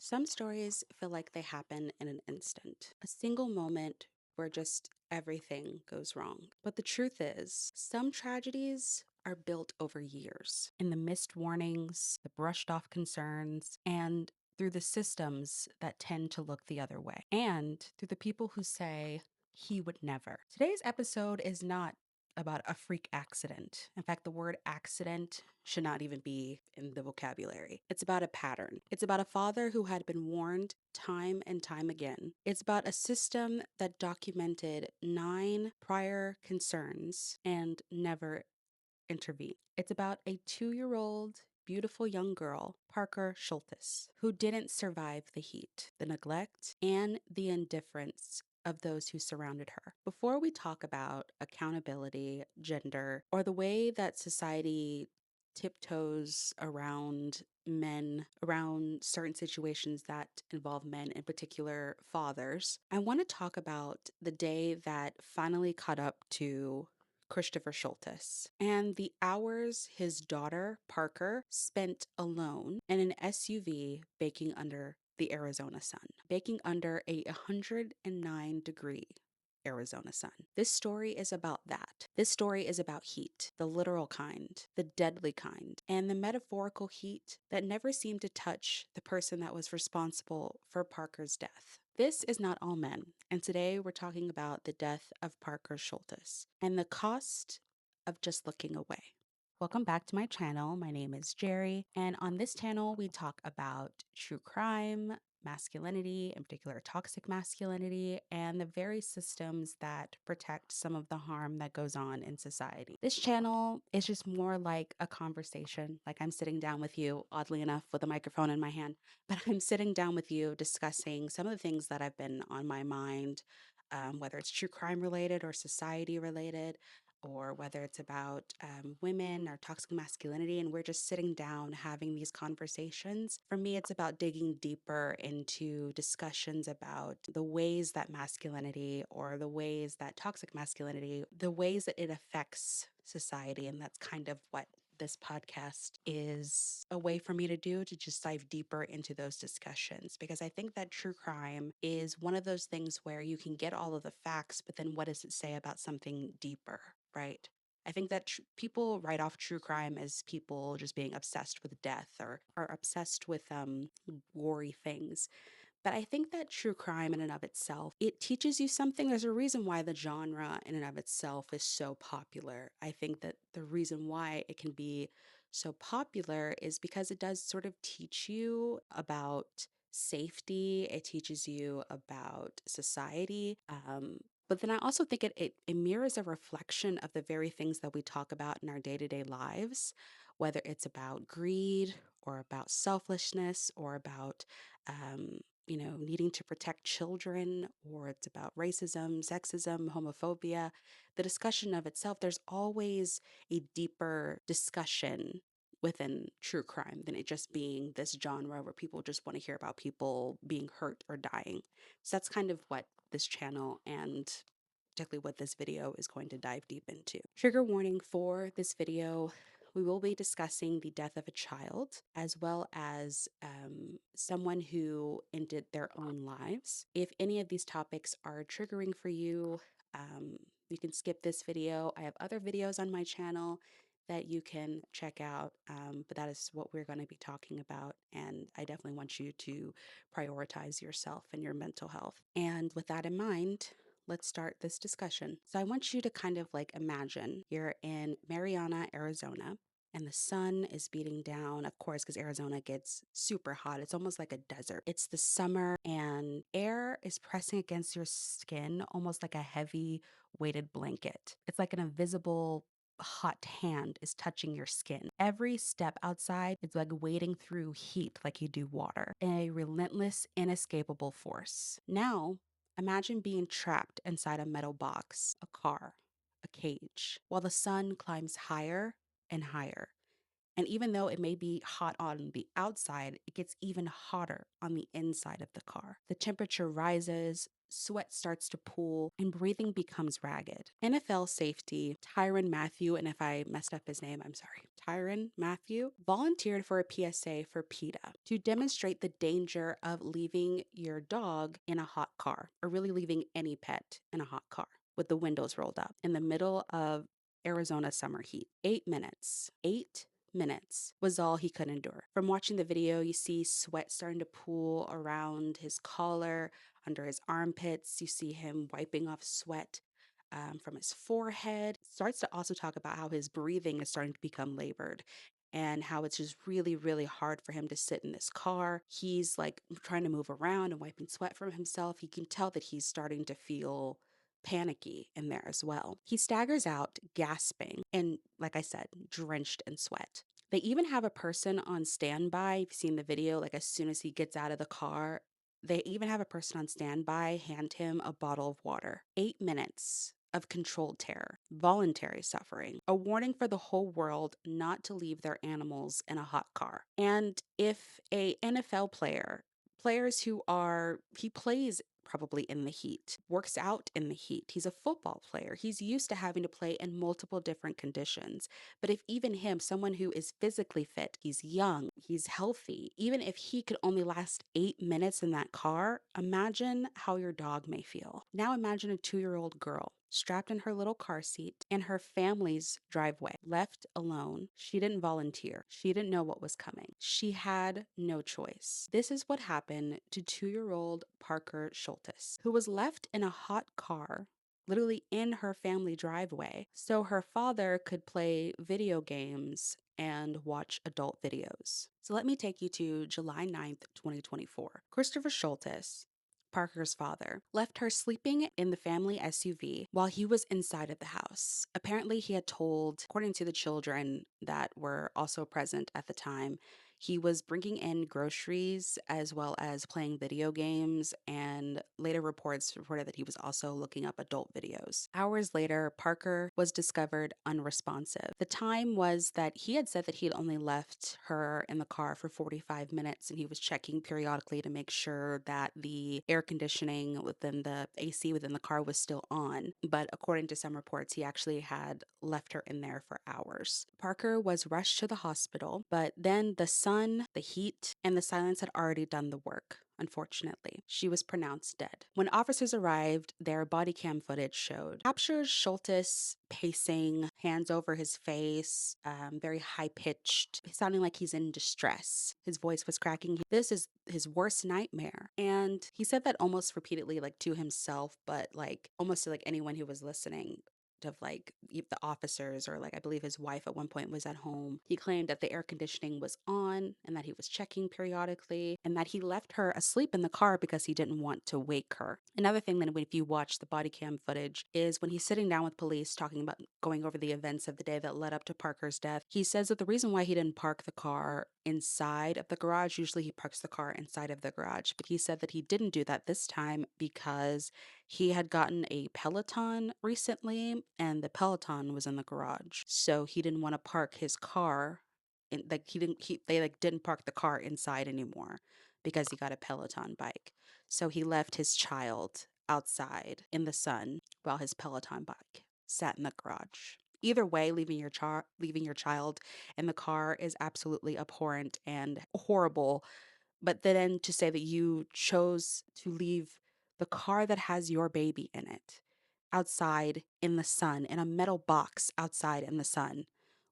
Some stories feel like they happen in an instant, a single moment where just everything goes wrong. But the truth is, some tragedies are built over years in the missed warnings, the brushed off concerns, and through the systems that tend to look the other way, and through the people who say, he would never. Today's episode is not about a freak accident. In fact, the word accident should not even be in the vocabulary. It's about a pattern. It's about a father who had been warned time and time again. It's about a system that documented 9 prior concerns and never intervened. It's about a 2-year-old beautiful young girl, Parker Schultes, who didn't survive the heat, the neglect, and the indifference of those who surrounded her. Before we talk about accountability, gender, or the way that society tiptoes around men, around certain situations that involve men, in particular fathers, I want to talk about the day that finally caught up to Christopher Schultes, and the hours his daughter, Parker, spent alone in an SUV baking under the Arizona sun, baking under a 109-degree Arizona sun. This story is about that. This story is about heat, the literal kind, the deadly kind, and the metaphorical heat that never seemed to touch the person that was responsible for Parker's death. This is Not All Men, and today we're talking about the death of Parker Schultes and the cost of just looking away. Welcome back to my channel. My name is Jerry, and on this channel, we talk about true crime, masculinity, in particular toxic masculinity, and the very systems that protect some of the harm that goes on in society. This channel is just more like a conversation, like I'm sitting down with you, oddly enough, with a microphone in my hand, but I'm sitting down with you discussing some of the things that have been on my mind, whether it's true crime related or society related, or whether it's about women or toxic masculinity, and we're just sitting down having these conversations. For me, it's about digging deeper into discussions about the ways that masculinity or the ways that toxic masculinity, the ways that it affects society. And that's kind of what this podcast is a way for me to do, to just dive deeper into those discussions, because I think that true crime is one of those things where you can get all of the facts, but then what does it say about something deeper, right? I think that people write off true crime as people just being obsessed with death or obsessed with gory things. But I think that true crime in and of itself, it teaches you something. There's a reason why the genre in and of itself is so popular. I think that the reason why it can be so popular is because it does sort of teach you about safety. It teaches you about society. But then I also think it mirrors a reflection of the very things that we talk about in our day-to-day lives, whether it's about greed or about selfishness or about needing to protect children, or it's about racism, sexism, homophobia. The discussion of itself, there's always a deeper discussion within true crime than it just being this genre where people just want to hear about people being hurt or dying. So that's kind of what this channel and particularly what this video is going to dive deep into. Trigger warning for this video: we will be discussing the death of a child, as well as someone who ended their own lives. If any of these topics are triggering for you, you can skip this video. I have other videos on my channel that you can check out, but that is what we're going to be talking about. And I definitely want you to prioritize yourself and your mental health. And with that in mind, let's start this discussion. So I want you to kind of like imagine you're in Mariana, Arizona, and the sun is beating down, of course, because Arizona gets super hot. It's almost like a desert. It's the summer, and air is pressing against your skin almost like a heavy weighted blanket. It's like an invisible hot hand is touching your skin. Every step outside is like wading through heat like you do water. A relentless, inescapable force. Now, imagine being trapped inside a metal box, a car, a cage, while the sun climbs higher and higher. And even though it may be hot on the outside, it gets even hotter on the inside of the car. The temperature rises, sweat starts to pool, and breathing becomes ragged. NFL safety Tyrann Mathieu, and if I messed up his name, I'm sorry, Tyrann Mathieu, volunteered for a PSA for PETA to demonstrate the danger of leaving your dog in a hot car, or really leaving any pet in a hot car with the windows rolled up in the middle of Arizona summer heat. 8 minutes. 8 minutes was all he could endure. From watching the video, you see sweat starting to pool around his collar, under his armpits. You see him wiping off sweat from his forehead. Starts to also talk about how his breathing is starting to become labored and how it's just really, really hard for him to sit in this car. He's like trying to move around and wiping sweat from himself. You can tell that he's starting to feel panicky in there as well. He staggers out, gasping, and like I said, drenched in sweat. They even have a person on standby. If you've seen the video, like as soon as he gets out of the car, they even have a person on standby hand him a bottle of water. 8 minutes of controlled terror, voluntary suffering, a warning for the whole world not to leave their animals in a hot car. And if a NFL player, players who are, he plays probably in the heat, works out in the heat. He's a football player. He's used to having to play in multiple different conditions. But if even him, someone who is physically fit, he's young, he's healthy, even if he could only last 8 minutes in that car, imagine how your dog may feel. Now imagine a 2-year-old girl strapped in her little car seat in her family's driveway, left alone. She didn't volunteer. She didn't know what was coming. She had no choice. This is what happened to 2-year-old Parker Scholtes, who was left in a hot car literally in her family driveway, so her father could play video games and watch adult videos. So let me take you to July 9th, 2024. Christopher Scholtes, Parker's father, left her sleeping in the family SUV while he was inside of the house. Apparently, he had told, according to the children that were also present at the time, he was bringing in groceries as well as playing video games, and later reports reported that he was also looking up adult videos. Hours later, Parker was discovered unresponsive. The time was that he had said that he had only left her in the car for 45 minutes, and he was checking periodically to make sure that the air conditioning within the AC within the car was still on. But according to some reports, he actually had left her in there for hours. Parker was rushed to the hospital, but then the sun, the heat, and the silence had already done the work. Unfortunately, she was pronounced dead. When officers arrived, their body cam footage showed captures Scholtes pacing, hands over his face, very high pitched, sounding like he's in distress. His voice was cracking. This is his worst nightmare. And he said that almost repeatedly, like to himself, but like almost to like anyone who was listening, of like the officers, or like I believe his wife at one point was at home. He claimed that the air conditioning was on and that he was checking periodically, and that he left her asleep in the car because he didn't want to wake her. Another thing that if you watch the body cam footage is when he's sitting down with police talking about going over the events of the day that led up to Parker's death, he says that the reason why he didn't park the car inside of the garage, usually he parks the car inside of the garage, but he said that he didn't do that this time because he had gotten a Peloton recently, and the Peloton was in the garage. So he didn't want to park his car in, like they like didn't park the car inside anymore because he got a Peloton bike. So he left his child outside in the sun while his Peloton bike sat in the garage. Either way, leaving your child in the car is absolutely abhorrent and horrible, but then to say that you chose to leave the car that has your baby in it outside in the sun, in a metal box outside in the sun,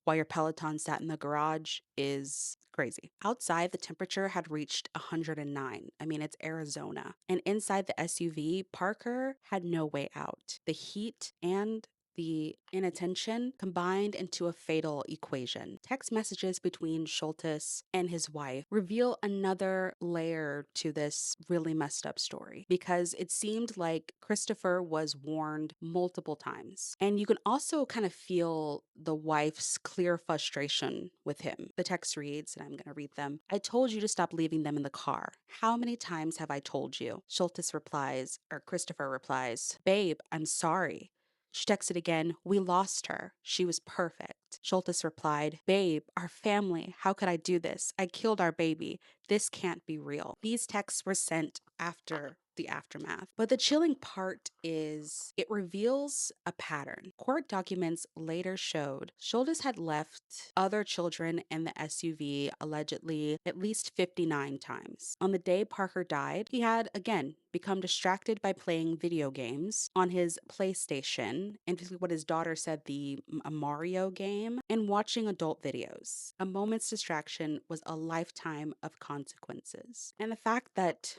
while your Peloton sat in the garage is crazy. Outside, the temperature had reached 109. I mean, it's Arizona. And inside the SUV, Parker had no way out. The heat and the inattention combined into a fatal equation. Text messages between Scholtes and his wife reveal another layer to this really messed up story, because it seemed like Christopher was warned multiple times. And you can also kind of feel the wife's clear frustration with him. The text reads, and I'm going to read them: "I told you to stop leaving them in the car. How many times have I told you?" Christopher replies, "Babe, I'm sorry." She texted again, "We lost her. She was perfect." text. Schultes replied, "Babe, our family, how could I do this? I killed our baby. This can't be real." These texts were sent after the aftermath. But the chilling part is it reveals a pattern. Court documents later showed Schultes had left other children in the SUV allegedly at least 59 times. On the day Parker died, he had again become distracted by playing video games on his PlayStation, and what his daughter said, a Mario game, and watching adult videos. A moment's distraction was a lifetime of consequences. And the fact that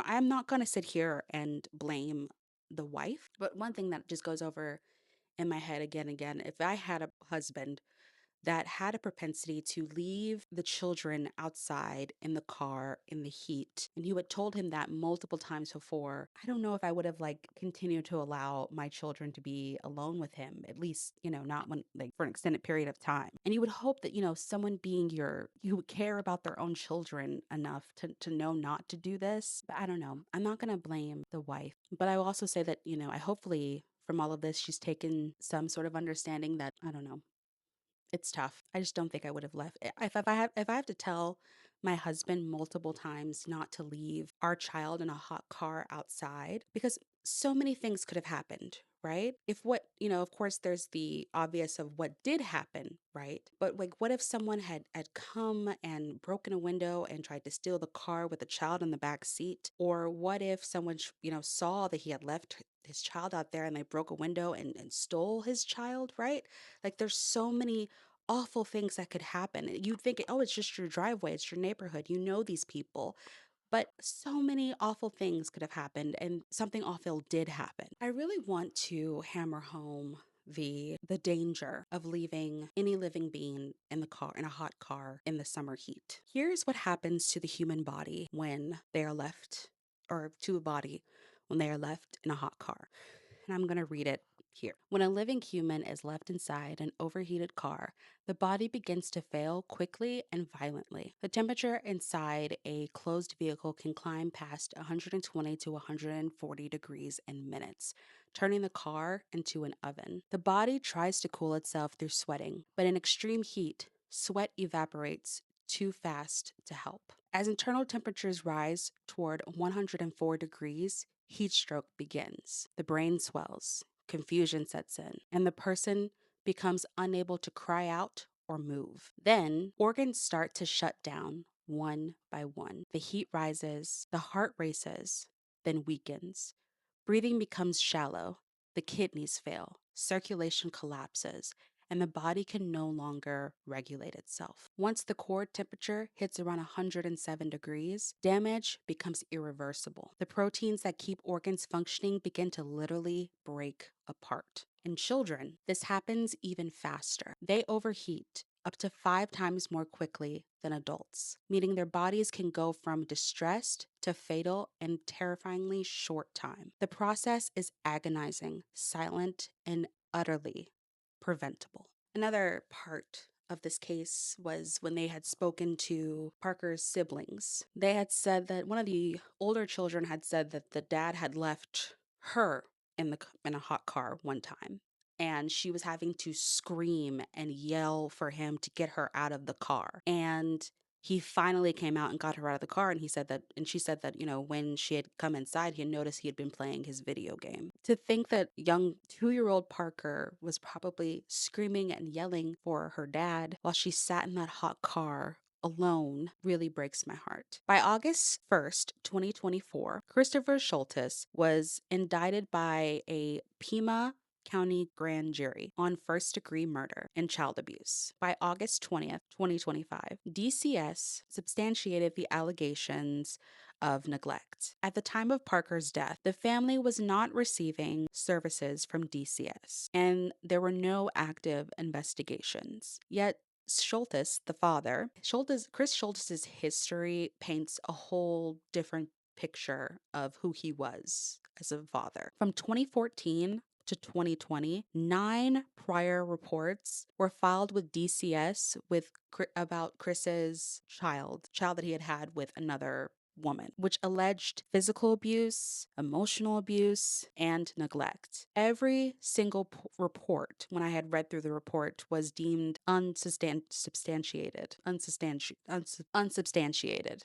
I'm not going to sit here and blame the wife, but one thing that just goes over in my head again and again, if I had a husband that had a propensity to leave the children outside in the car in the heat, and you had told him that multiple times before, I don't know if I would have continued to allow my children to be alone with him, at least, not when for an extended period of time. And you would hope that, someone you would care about their own children enough to know not to do this. But I don't know. I'm not going to blame the wife, but I will also say that, I hopefully from all of this, she's taken some sort of understanding that, I don't know, it's tough. I just don't think I would have left. If I have to tell my husband multiple times not to leave our child in a hot car outside, because so many things could have happened, right? If what, of course there's the obvious of what did happen, right? But what if someone had come and broken a window and tried to steal the car with a child in the back seat? Or what if someone, saw that he had left his child out there and they broke a window and stole his child, right? There's so many awful things that could happen. You think, oh, it's just your driveway, it's your neighborhood, these people. But so many awful things could have happened, and something awful did happen. I really want to hammer home the danger of leaving any living being in a hot car in the summer heat. Here's what happens to the human body when they are left, or to a body when they are left in a hot car. And I'm going to read it here. When a living human is left inside an overheated car, the body begins to fail quickly and violently. The temperature inside a closed vehicle can climb past 120 to 140 degrees in minutes, turning the car into an oven. The body tries to cool itself through sweating, but in extreme heat, sweat evaporates too fast to help. As internal temperatures rise toward 104 degrees, heat stroke begins. The brain swells, confusion sets in, and the person becomes unable to cry out or move. Then, organs start to shut down one by one. The heat rises, the heart races, then weakens. Breathing becomes shallow, the kidneys fail, circulation collapses, and the body can no longer regulate itself. Once the core temperature hits around 107 degrees, damage becomes irreversible. The proteins that keep organs functioning begin to literally break apart. In children, this happens even faster. They overheat up to 5 times more quickly than adults, meaning their bodies can go from distressed to fatal in terrifyingly short time. The process is agonizing, silent, and utterly preventable. Another part of this case was when they had spoken to Parker's siblings. They had said that one of the older children had said that the dad had left her in a hot car one time, and she was having to scream and yell for him to get her out of the car. And he finally came out and got her out of the car, and she said that, when she had come inside, he had noticed he had been playing his video game. To think that young 2-year-old Parker was probably screaming and yelling for her dad while she sat in that hot car alone really breaks my heart. By August 1st, 2024, Christopher Schultes was indicted by a Pima County grand jury on first-degree murder and child abuse. By August 20th, 2025, DCS substantiated the allegations of neglect. At the time of Parker's death, the family was not receiving services from DCS, and there were no active investigations. Yet Schultes, the father, Chris Schultes' history paints a whole different picture of who he was as a father. From 2014 to 2020, 9 prior reports were filed with DCS about Chris's child that he had with another woman, which alleged physical abuse, emotional abuse, and neglect. Every single report, when I had read through the report, was deemed unsubstantiated, and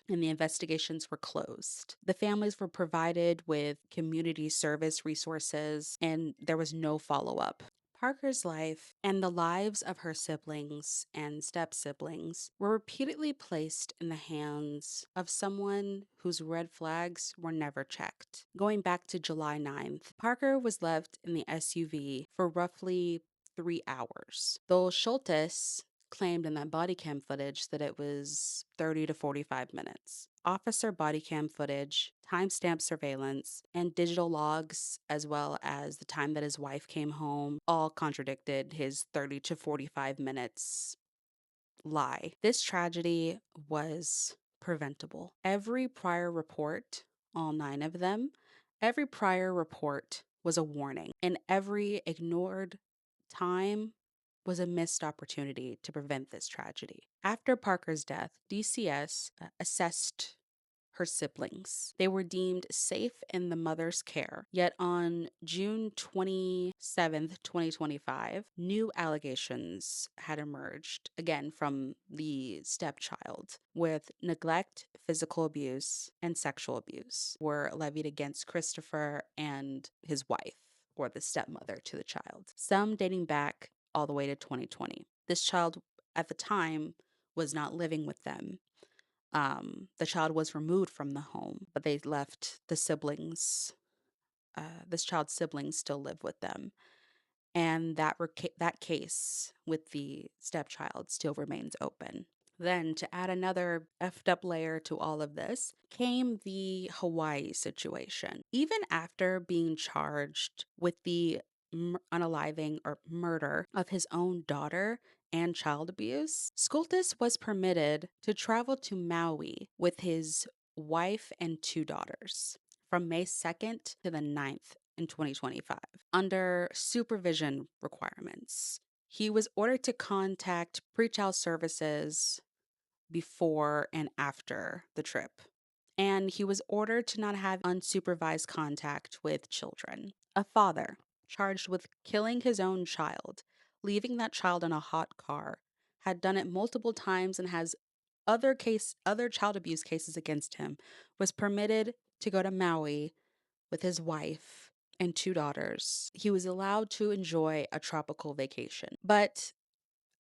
the investigations were closed. The families were provided with community service resources, and there was no follow up. Parker's life and the lives of her siblings and step siblings were repeatedly placed in the hands of someone whose red flags were never checked. Going back to July 9th, Parker was left in the SUV for roughly 3 hours. Though Scholtes claimed in that body cam footage that it was 30 to 45 minutes. Officer body cam footage, timestamp surveillance, and digital logs, as well as the time that his wife came home, all contradicted his 30 to 45 minutes lie. This tragedy was preventable. Every prior report, all 9 of them, every prior report was a warning, and every ignored time was a missed opportunity to prevent this tragedy. After Parker's death, DCS assessed her siblings. They were deemed safe in the mother's care. Yet on June 27th, 2025, new allegations had emerged, again from the stepchild, with neglect, physical abuse, and sexual abuse were levied against Christopher and his wife, or the stepmother to the child, some dating back all the way to 2020. This child at the time was not living with them. The child was removed from the home, but they left the siblings. This child's siblings still live with them, and that case with the stepchild still remains open. Then, to add another effed up layer to all of this, came the Hawaii situation. Even after being charged with the unaliving or murder of his own daughter and child abuse, Scholtes was permitted to travel to Maui with his wife and 2 daughters from May 2nd to the 9th in 2025 under supervision requirements. He was ordered to contact pretrial services before and after the trip, and he was ordered to not have unsupervised contact with children. A father charged with killing his own child, leaving that child in a hot car, had done it multiple times and has other child abuse cases against him, was permitted to go to Maui with his wife and 2 daughters. He was allowed to enjoy a tropical vacation. But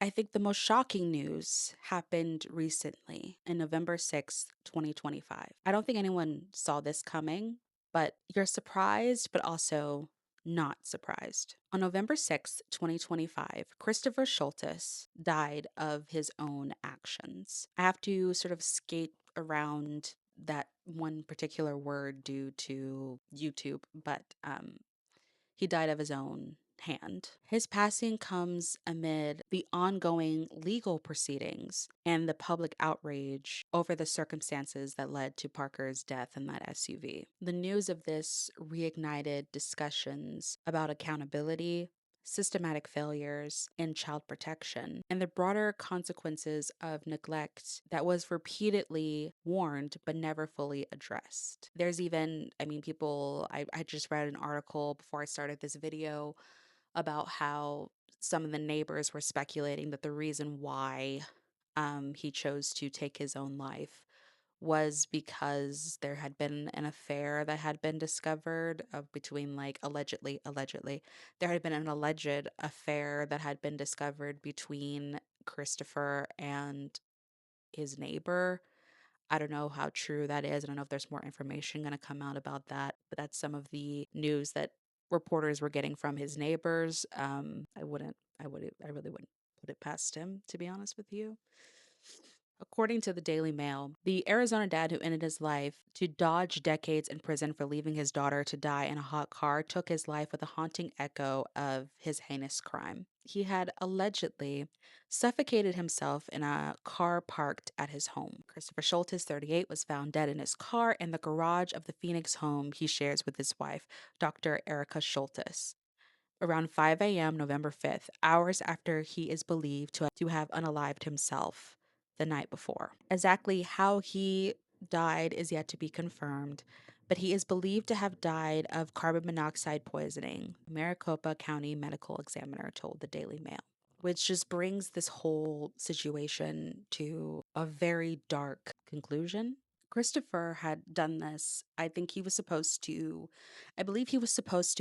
I think the most shocking news happened recently in November 6th, 2025. I don't think anyone saw this coming, but you're surprised, but also not surprised. On November 6th, 2025, Christopher Scholtes died of his own actions. I have to sort of skate around that one particular word due to YouTube, but he died of his own hand. His passing comes amid the ongoing legal proceedings and the public outrage over the circumstances that led to Parker's death in that SUV. The news of this reignited discussions about accountability, systematic failures in child protection, and the broader consequences of neglect that was repeatedly warned but never fully addressed. There's even, I just read an article before I started this video about how some of the neighbors were speculating that the reason why he chose to take his own life was because there had been an affair that had been discovered of between, like, allegedly there had been an alleged affair that had been discovered between Christopher and his neighbor. I don't know how true that is. I don't know if there's more information going to come out about that, but that's some of the news that reporters were getting from his neighbors. I really wouldn't put it past him, to be honest with you. According to the Daily Mail, the Arizona dad who ended his life to dodge decades in prison for leaving his daughter to die in a hot car took his life with a haunting echo of his heinous crime. He had allegedly suffocated himself in a car parked at his home. Christopher Scholtes, 38, was found dead in his car in the garage of the Phoenix home he shares with his wife, Dr. Erica Scholtes, around 5 a.m. November 5th, hours after he is believed to have unalived himself the night before. Exactly how he died is yet to be confirmed, but he is believed to have died of carbon monoxide poisoning, Maricopa County Medical Examiner told the Daily Mail, which just brings this whole situation to a very dark conclusion. Christopher had done this. I believe he was supposed to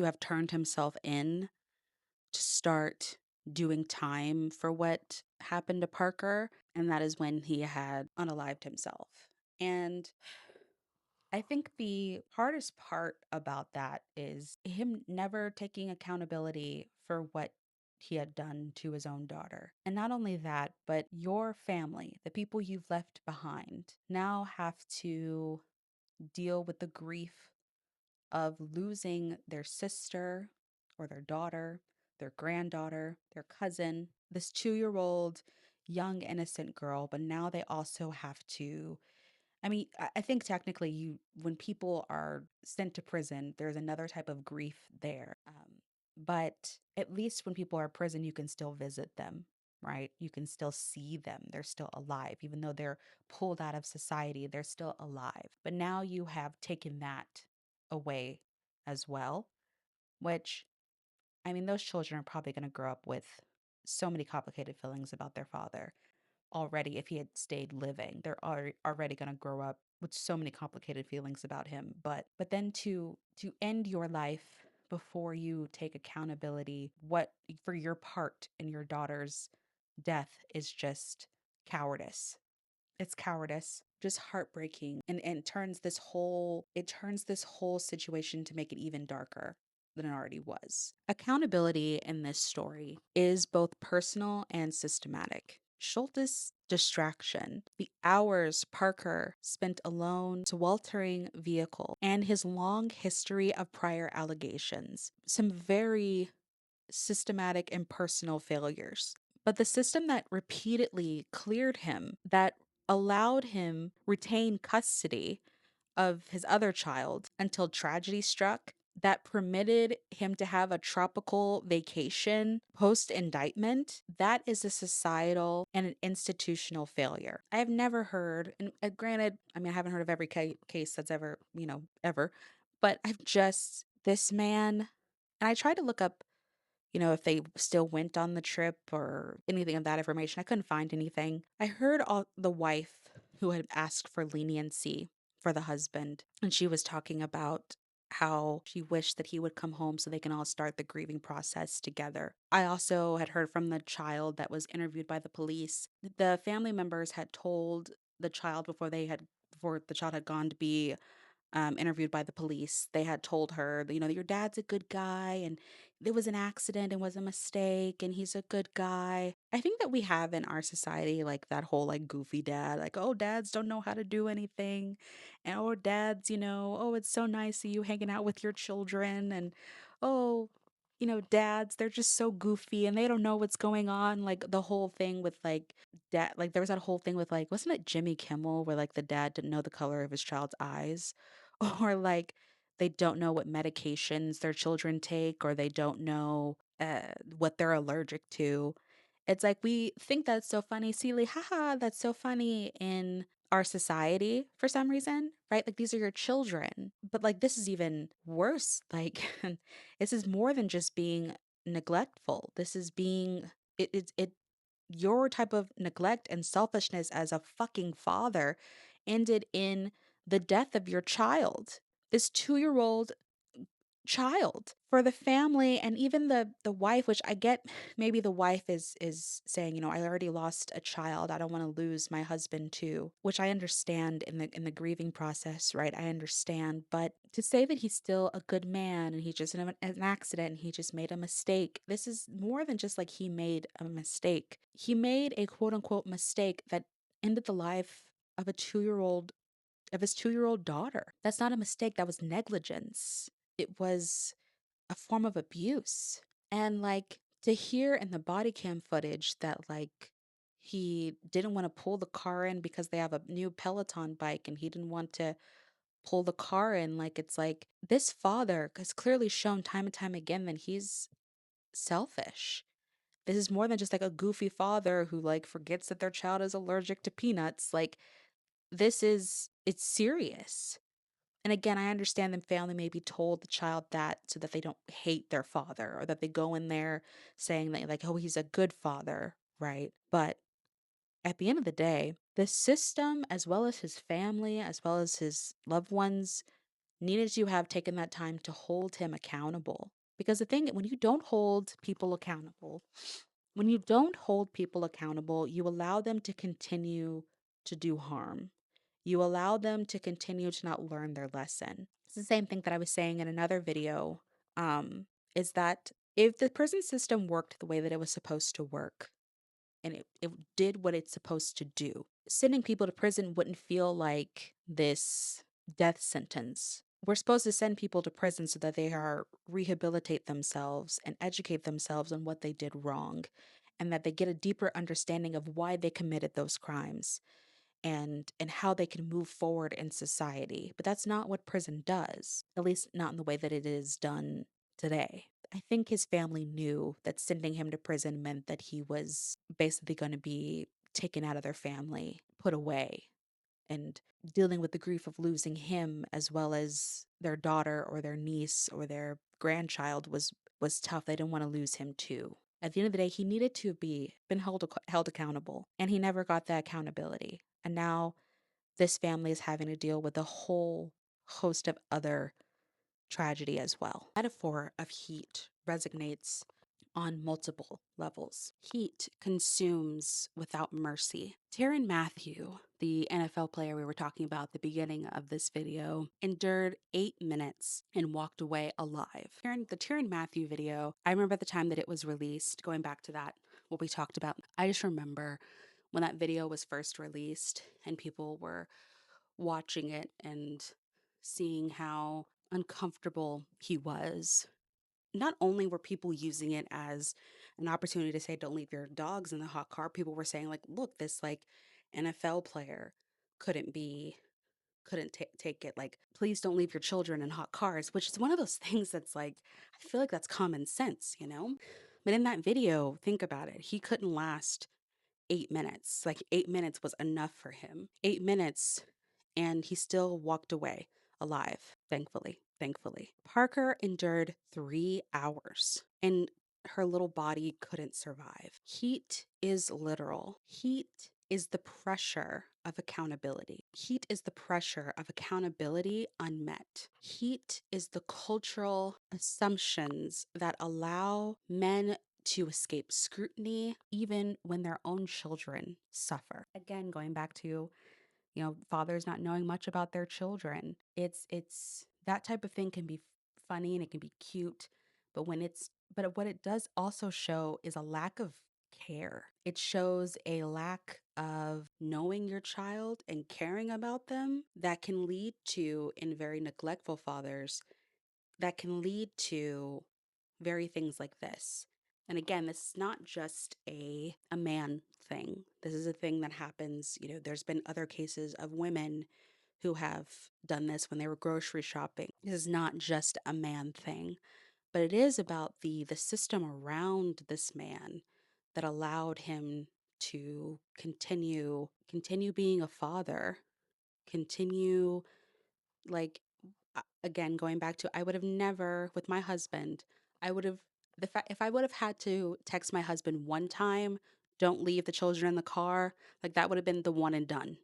have turned himself in to start doing time for what happened to Parker. And that is when he had unalived himself. And I think the hardest part about that is him never taking accountability for what he had done to his own daughter. And not only that, but your family, the people you've left behind, now have to deal with the grief of losing their sister or their daughter, their granddaughter, their cousin, this 2-year-old young innocent girl, but now they also have to. I mean, I think technically when people are sent to prison, there's another type of grief there. But at least when people are in prison, you can still visit them, right? You can still see them. They're still alive. Even though they're pulled out of society, they're still alive. But now you have taken that away as well, which, I mean, those children are probably going to grow up with so many complicated feelings about their father already. If he had stayed living, they're already going to grow up with so many complicated feelings about him. But then to end your life before you take accountability what for your part in your daughter's death is just cowardice. It's cowardice, just heartbreaking, and turns this whole situation to make it even darker than it already was. Accountability in this story is both personal and systematic. Schultes' distraction, the hours Parker spent alone, sweltering vehicle, and his long history of prior allegations, some very systematic and personal failures. But the system that repeatedly cleared him, that allowed him retain custody of his other child until tragedy struck, that permitted him to have a tropical vacation post indictment, that is a societal and an institutional failure. I have never heard, and granted, I mean, I haven't heard of every case that's ever, ever, but this man, and I tried to look up if they still went on the trip or anything of that information. I couldn't find anything. I heard the wife who had asked for leniency for the husband, and she was talking about how she wished that he would come home so they can all start the grieving process together. I also had heard from the child that was interviewed by the police. The family members had told the child before the child had gone to be interviewed by the police. They had told her, that your dad's a good guy and there was an accident and was a mistake and he's a good guy. I think that we have in our society like that whole like goofy dad, like, oh, dads don't know how to do anything. And oh, dads, oh, it's so nice of you hanging out with your children. And oh, dads, they're just so goofy and they don't know what's going on. Like the whole thing with like dad, like there was that whole thing with like, wasn't it Jimmy Kimmel where like the dad didn't know the color of his child's eyes? Or like they don't know what medications their children take, or they don't know what they're allergic to. It's like we think that's so funny, silly, haha, that's so funny in our society for some reason, right? Like these are your children. But like this is even worse. Like this is more than just being neglectful. This is being it your type of neglect and selfishness as a fucking father ended in the death of your child. This 2-year-old child for the family and even the wife, which I get. Maybe the wife is saying, I already lost a child, I don't want to lose my husband too, which I understand in the grieving process, right? I understand. But to say that he's still a good man and he just in an accident and he just made a mistake, this is more than just like he made a mistake. He made a quote unquote mistake that ended the life of his 2-year-old daughter. That's not a mistake, that was negligence. It was a form of abuse. And like to hear in the body cam footage that like he didn't want to pull the car in because they have a new Peloton bike and he didn't want to pull the car in, like it's like this father has clearly shown time and time again that he's selfish. This is more than just like a goofy father who like forgets that their child is allergic to peanuts. Like it's serious. And again, I understand the family maybe told the child that so that they don't hate their father, or that they go in there saying that, like, oh, he's a good father, right? But at the end of the day, the system, as well as his family, as well as his loved ones, needed to have taken that time to hold him accountable. Because the thing, when you don't hold people accountable, you allow them to continue to do harm. You allow them to continue to not learn their lesson. It's the same thing that I was saying in another video, is that if the prison system worked the way that it was supposed to work, and it did what it's supposed to do, sending people to prison wouldn't feel like this death sentence. We're supposed to send people to prison so that they are rehabilitate themselves and educate themselves on what they did wrong, and that they get a deeper understanding of why they committed those crimes, and how they can move forward in society. But that's not what prison does, at least not in the way that it is done today. I think his family knew that sending him to prison meant that he was basically going to be taken out of their family, put away, and dealing with the grief of losing him as well as their daughter or their niece or their grandchild was tough. They didn't want to lose him too. At the end of the day, he needed to be been held accountable, and he never got that accountability. And now this family is having to deal with a whole host of other tragedy as well. The metaphor of heat resonates on multiple levels. Heat consumes without mercy. Tyrann Mathieu, the NFL player we were talking about at the beginning of this video, endured 8 minutes and walked away alive. The Tyrann Mathieu video, I remember at the time that it was released, going back to that, what we talked about, I just remember when that video was first released and people were watching it and seeing how uncomfortable he was. Not only were people using it as an opportunity to say, don't leave your dogs in the hot car, people were saying, like, look, this like NFL player couldn't be, couldn't take it. Like, please don't leave your children in hot cars, which is one of those things that's like, I feel like that's common sense, you know? But in that video, think about it. He couldn't last 8 minutes. Like 8 minutes was enough for him. 8 minutes, and he still walked away alive, thankfully. Thankfully. Parker endured 3 hours, and her little body couldn't survive. Heat is literal. Heat is the pressure of accountability. Heat is the pressure of accountability unmet. Heat is the cultural assumptions that allow men to escape scrutiny even when their own children suffer. Again, going back to, fathers not knowing much about their children. It's that type of thing can be funny and it can be cute, but what it does also show is a lack of care. It shows a lack of knowing your child and caring about them that can lead to, in very neglectful fathers, that can lead to very things like this. And again, this is not just a man thing. This is a thing that happens. There's been other cases of women who have done this when they were grocery shopping. This is not just a man thing, but it is about the system around this man that allowed him to continue being a father, continue, like, again, going back to, I would have never, with my husband, I would have, the fact, if I would have had to text my husband one time, don't leave the children in the car, like that would have been the one and done.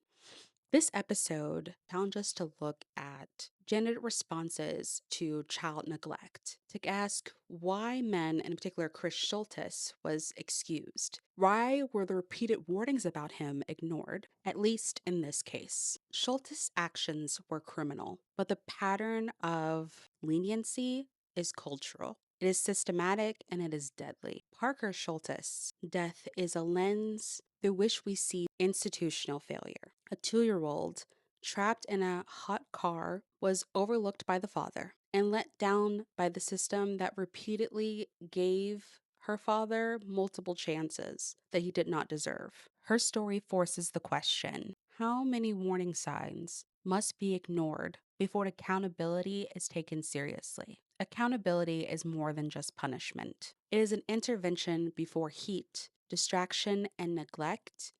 This episode challenged us to look at gendered responses to child neglect, to ask why men, and in particular Chris Schultes, was excused. Why were the repeated warnings about him ignored, at least in this case? Schultes' actions were criminal, but the pattern of leniency is cultural. It is systematic and it is deadly. Parker Schultes' death is a lens through which we see institutional failure. A 2-year-old trapped in a hot car was overlooked by the father and let down by the system that repeatedly gave her father multiple chances that he did not deserve. Her story forces the question: how many warning signs must be ignored before accountability is taken seriously? Accountability is more than just punishment. It is an intervention before heat, distraction, and neglect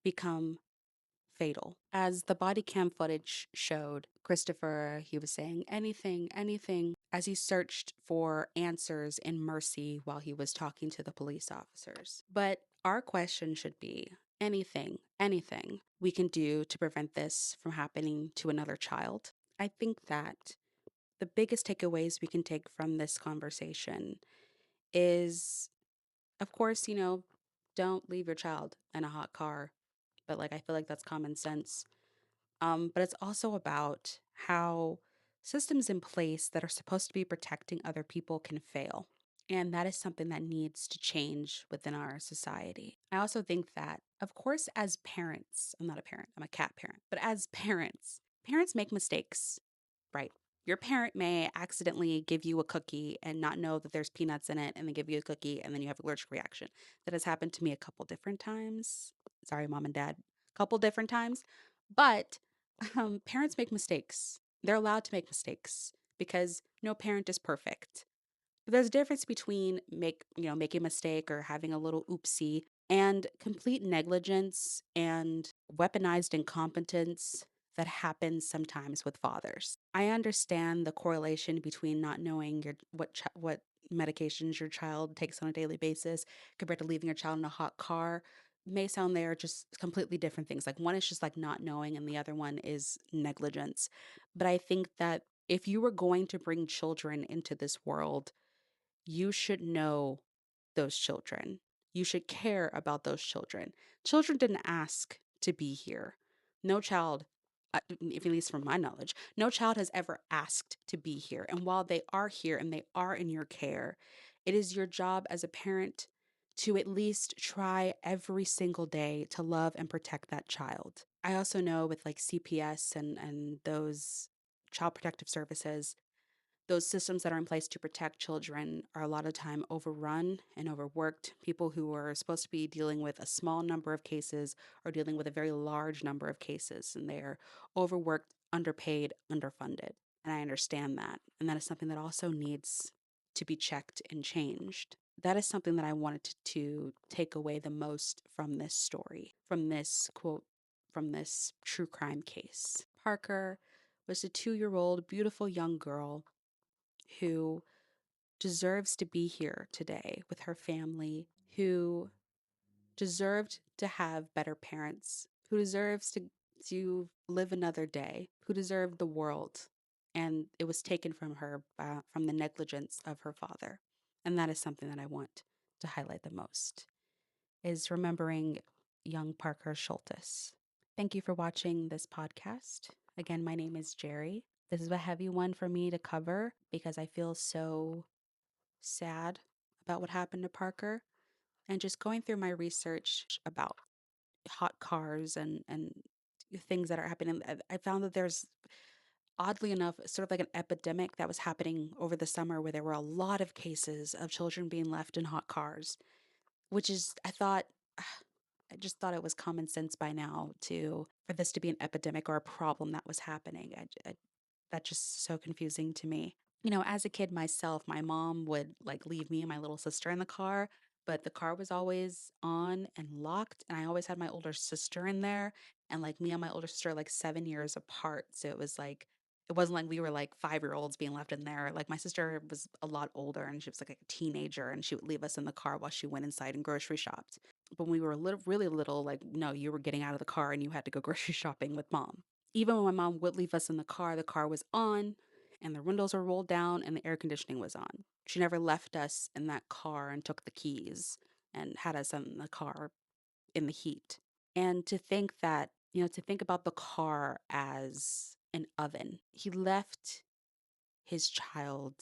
become fatal. As the body cam footage showed, Christopher, he was saying anything, anything, as he searched for answers in mercy while he was talking to the police officers. But our question should be anything, anything we can do to prevent this from happening to another child. I think that the biggest takeaways we can take from this conversation is, of course, don't leave your child in a hot car. But like, I feel like that's common sense. But it's also about how systems in place that are supposed to be protecting other people can fail. And that is something that needs to change within our society. I also think that, of course, as parents, I'm not a parent, I'm a cat parent, but as parents, parents make mistakes, right? Your parent may accidentally give you a cookie and not know that there's peanuts in it, and then give you a cookie and then you have allergic reaction. That has happened to me a couple different times. Sorry, mom and dad, a couple different times. But parents make mistakes. They're allowed to make mistakes because no parent is perfect. But there's a difference between making a mistake or having a little oopsie and complete negligence and weaponized incompetence that happens sometimes with fathers. I understand the correlation between not knowing what medications your child takes on a daily basis compared to leaving your child in a hot car. May sound they're just completely different things. Like one is just like not knowing and the other one is negligence. But I think that if you were going to bring children into this world, you should know those children. You should care about those children. Children didn't ask to be here. No child, at least from my knowledge, no child has ever asked to be here. And while they are here and they are in your care, it is your job as a parent to at least try every single day to love and protect that child. I also know with like CPS and those child protective services, those systems that are in place to protect children are a lot of time overrun and overworked. People who are supposed to be dealing with a small number of cases are dealing with a very large number of cases, and they're overworked, underpaid, underfunded. And I understand that. And that is something that also needs to be checked and changed. That is something that I wanted to take away the most from this story, from this quote, from this true crime case. Parker was a 2 year old, beautiful young girl who deserves to be here today with her family, who deserved to have better parents, who deserves to live another day, who deserved the world. And it was taken from her from the negligence of her father. And that is something that I want to highlight the most, is remembering young Parker Scholtes. Thank you for watching this podcast. Again, my name is Jerry. This is a heavy one for me to cover because I feel so sad about what happened to Parker. And just going through my research about hot cars and things that are happening, I found that there's, oddly enough, sort of like an epidemic that was happening over the summer where there were a lot of cases of children being left in hot cars, which is, I just thought it was common sense by now to for this to be an epidemic or a problem that was happening. That's just so confusing to me. As a kid myself, my mom would like leave me and my little sister in the car, but the car was always on and locked. And I always had my older sister in there. And like me and my older sister are like 7 years apart. So it wasn't like we were like 5 year olds being left in there. Like my sister was a lot older and she was like a teenager and she would leave us in the car while she went inside and grocery shopped. But when we were little, really little, like, no, you were getting out of the car and you had to go grocery shopping with mom. Even when my mom would leave us in the car was on and the windows were rolled down and the air conditioning was on. She never left us in that car and took the keys and had us in the car in the heat. And to think that, to think about the car as an oven. He left his child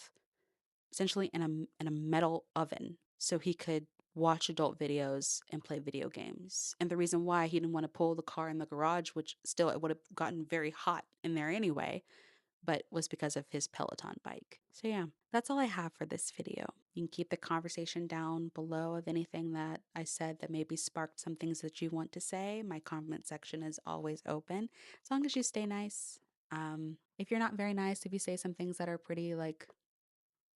essentially in a metal oven so he could watch adult videos and play video games. And the reason why he didn't want to pull the car in the garage, which still it would have gotten very hot in there anyway, but was because of his Peloton bike. So yeah, that's all I have for this video. You can keep the conversation down below of anything that I said that maybe sparked some things that you want to say. My comment section is always open, as long as you stay nice. If you're not very nice, if you say some things that are pretty like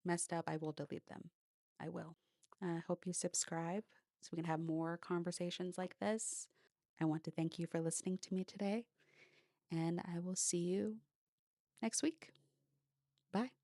messed up, I will delete them. I will. Hope you subscribe so we can have more conversations like this. I want to thank you for listening to me today, and I will see you next week. Bye.